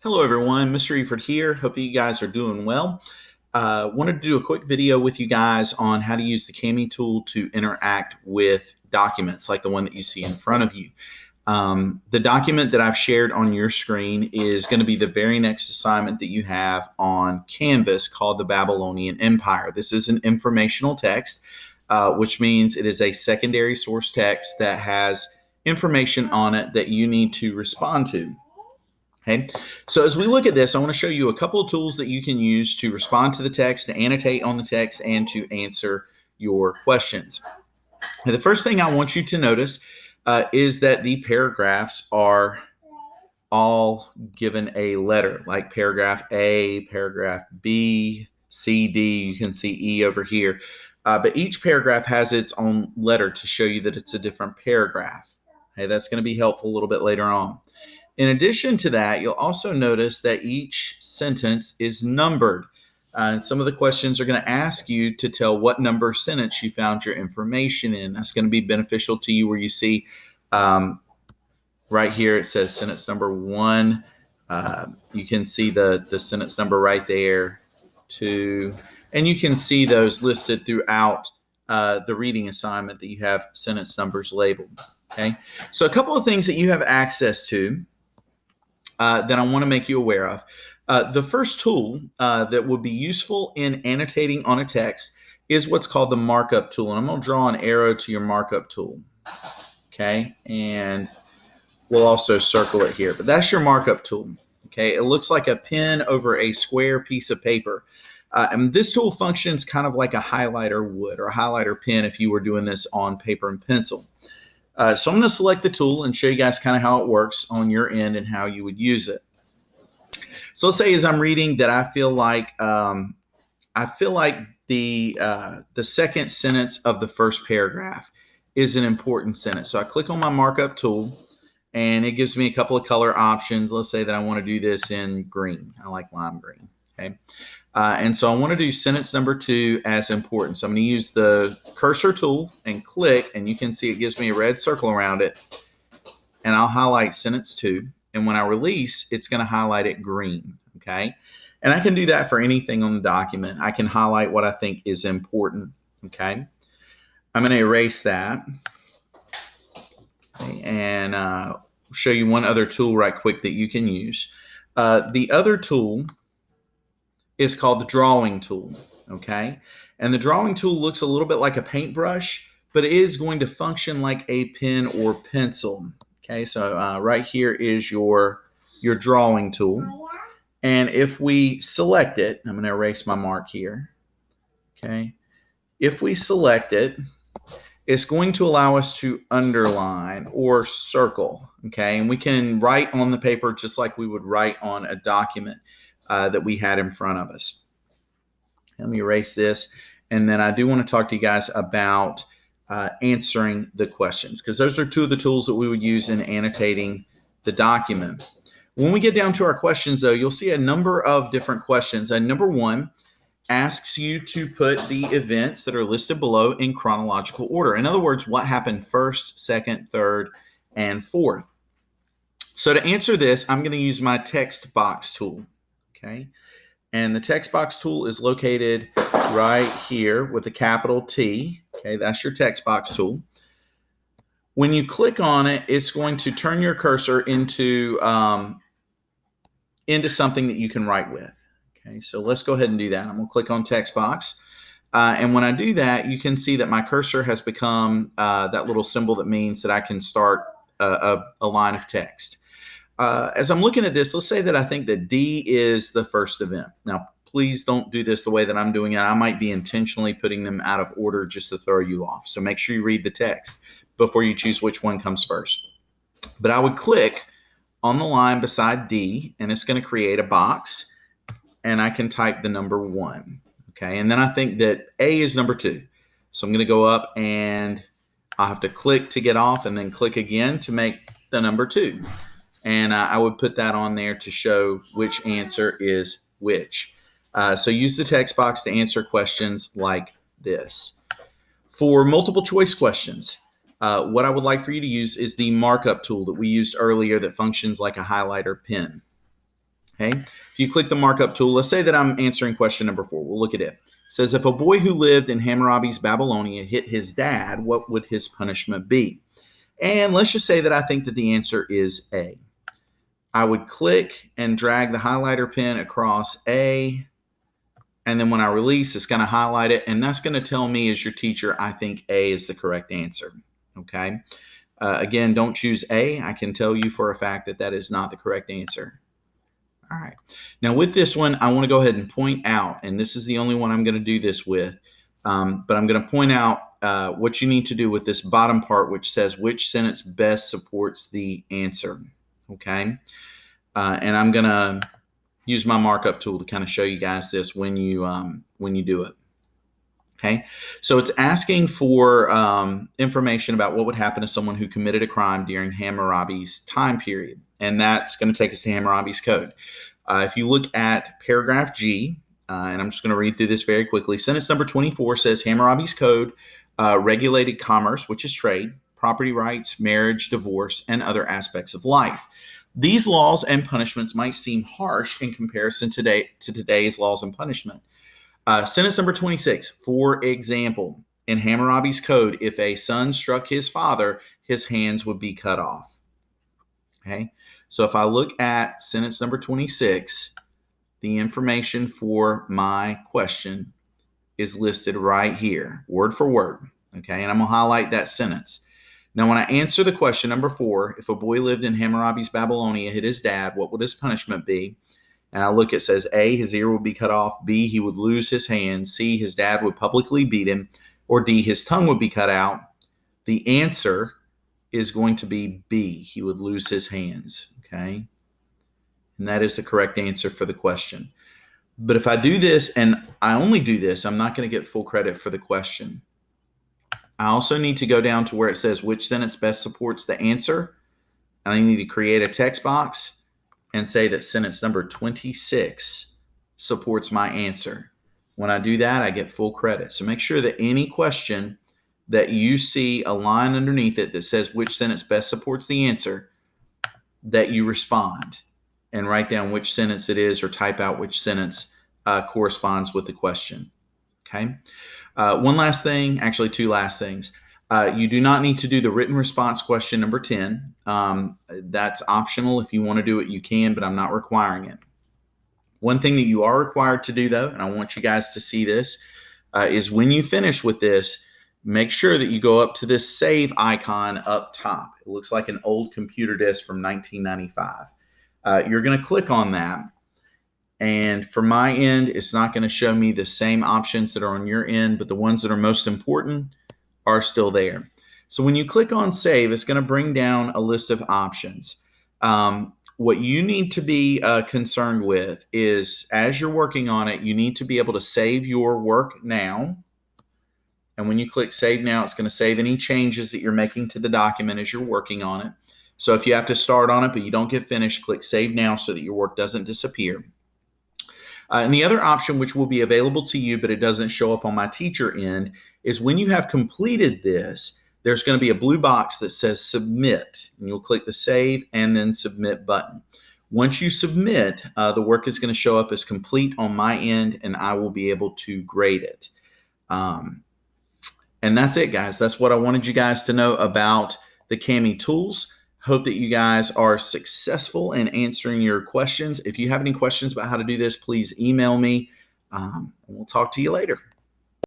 Hello everyone, Mr. Eford here. Hope you guys are doing well. Wanted to do a quick video with you guys on how to use the Kami tool to interact with documents like the one that you see in front of you. The document that I've shared on your screen is going to be the very next assignment that you have on Canvas called the Babylonian Empire. This is an informational text, which means it is a secondary source text that has information on it that you need to respond to. Okay, so as we look at this, I want to show you a couple of tools that you can use to respond to the text, to annotate on the text, and to answer your questions. Now, the first thing I want you to notice is that the paragraphs are all given a letter, like paragraph A, paragraph B, C, D. You can see E over here. But each paragraph has its own letter to show you that it's a different paragraph. Okay, that's going to be helpful a little bit later on. In addition to that, you'll also notice that each sentence is numbered. And some of the questions are going to ask you to tell what number sentence you found your information in. That's going to be beneficial to you where you see right here it says sentence number 1. You can see the sentence number right there, 2. And you can see those listed throughout the reading assignment that you have sentence numbers labeled. Okay, so a couple of things that you have access to that I want to make you aware of. The first tool that would be useful in annotating on a text is what's called the markup tool. And I'm going to draw an arrow to your markup tool. Okay, and we'll also circle it here. But that's your markup tool. Okay, it looks like a pen over a square piece of paper. And this tool functions kind of like a highlighter would, or a highlighter pen if you were doing this on paper and pencil. So I'm going to select the tool and show you guys kind of how it works on your end and how you would use it. So let's say as I'm reading that I feel like the second sentence of the first paragraph is an important sentence. So I click on my markup tool and it gives me a couple of color options. Let's say that I want to do this in green. I like lime green. Okay. And so I want to do sentence number 2 as important. So I'm going to use the cursor tool and click, and you can see it gives me a red circle around it. And I'll highlight sentence 2. And when I release, it's going to highlight it green. Okay. And I can do that for anything on the document. I can highlight what I think is important. Okay. I'm going to erase that. Okay, and show you one other tool right quick that you can use. The other tool is called the drawing tool, okay? And the drawing tool looks a little bit like a paintbrush, but it is going to function like a pen or pencil, okay? So right here is your drawing tool. And if we select it, I'm gonna erase my mark here, okay? If we select it, it's going to allow us to underline or circle, okay? And we can write on the paper just like we would write on a document that we had in front of us. Let me erase this. And then I do want to talk to you guys about answering the questions, because those are two of the tools that we would use in annotating the document. When we get down to our questions, though, you'll see a number of different questions. And number 1 asks you to put the events that are listed below in chronological order. In other words, what happened first, second, third, and fourth. So to answer this, I'm going to use my text box tool. Okay, and the text box tool is located right here with a capital T. Okay, that's your text box tool. When you click on it, it's going to turn your cursor into something that you can write with. Okay, so let's go ahead and do that. I'm going to click on text box. And when I do that, you can see that my cursor has become that little symbol that means that I can start a line of text. As I'm looking at this, let's say that I think that D is the first event. Now, please don't do this the way that I'm doing it. I might be intentionally putting them out of order just to throw you off. So make sure you read the text before you choose which one comes first. But I would click on the line beside D, and it's going to create a box, and I can type the number 1. Okay, and then I think that A is number 2. So I'm going to go up, and I'll have to click to get off, and then click again to make the number 2. And I would put that on there to show which answer is which. So use the text box to answer questions like this. For multiple choice questions, what I would like for you to use is the markup tool that we used earlier that functions like a highlighter pen. Okay. If you click the markup tool, let's say that I'm answering question number 4. We'll look at it. It says, if a boy who lived in Hammurabi's Babylonia hit his dad, what would his punishment be? And let's just say that I think that the answer is A. I would click and drag the highlighter pen across A, and then when I release, it's going to highlight it, and that's going to tell me as your teacher, I think A is the correct answer. Okay. Again, don't choose A. I can tell you for a fact that that is not the correct answer. All right. Now with this one, I want to go ahead and point out, and this is the only one I'm going to do this with, but I'm going to point out what you need to do with this bottom part, which says which sentence best supports the answer. Okay. And I'm going to use my markup tool to kind of show you guys this when you do it. Okay. So it's asking for information about what would happen to someone who committed a crime during Hammurabi's time period. And that's going to take us to Hammurabi's Code. If you look at paragraph G, and I'm just going to read through this very quickly. Sentence number 24 says Hammurabi's Code regulated commerce, which is trade, property rights, marriage, divorce, and other aspects of life. These laws and punishments might seem harsh in comparison to today's laws and punishment. Sentence number 26, for example, in Hammurabi's Code, if a son struck his father, his hands would be cut off. Okay, so if I look at sentence number 26, the information for my question is listed right here, word for word. Okay, and I'm going to highlight that sentence. Now, when I answer the question number 4, if a boy lived in Hammurabi's Babylonia, hit his dad, what would his punishment be? And I look, it says A, his ear would be cut off, B, he would lose his hand, C, his dad would publicly beat him, or D, his tongue would be cut out. The answer is going to be B, he would lose his hands. Okay, and that is the correct answer for the question. But if I do this and I only do this, I'm not going to get full credit for the question. I also need to go down to where it says which sentence best supports the answer. And I need to create a text box and say that sentence number 26 supports my answer. When I do that, I get full credit. So make sure that any question that you see a line underneath it that says which sentence best supports the answer, that you respond and write down which sentence it is or type out which sentence corresponds with the question. Okay. One last thing, actually 2 last things. You do not need to do the written response question number 10. That's optional. If you want to do it, you can, but I'm not requiring it. One thing that you are required to do, though, and I want you guys to see this, is when you finish with this, make sure that you go up to this save icon up top. It looks like an old computer disk from 1995. You're going to click on that. And for my end, it's not going to show me the same options that are on your end, but the ones that are most important are still there. So when you click on save, it's going to bring down a list of options. What you need to be concerned with is as you're working on it, you need to be able to save your work now. And when you click save now, it's going to save any changes that you're making to the document as you're working on it. So if you have to start on it, but you don't get finished, click save now so that your work doesn't disappear. And the other option, which will be available to you, but it doesn't show up on my teacher end, is when you have completed this, there's going to be a blue box that says submit, and you'll click the save and then submit button. Once you submit, the work is going to show up as complete on my end, and I will be able to grade it. And that's it, guys. That's what I wanted you guys to know about the Kami tools. Hope that you guys are successful in answering your questions. If you have any questions about how to do this, please email me, and we'll talk to you later.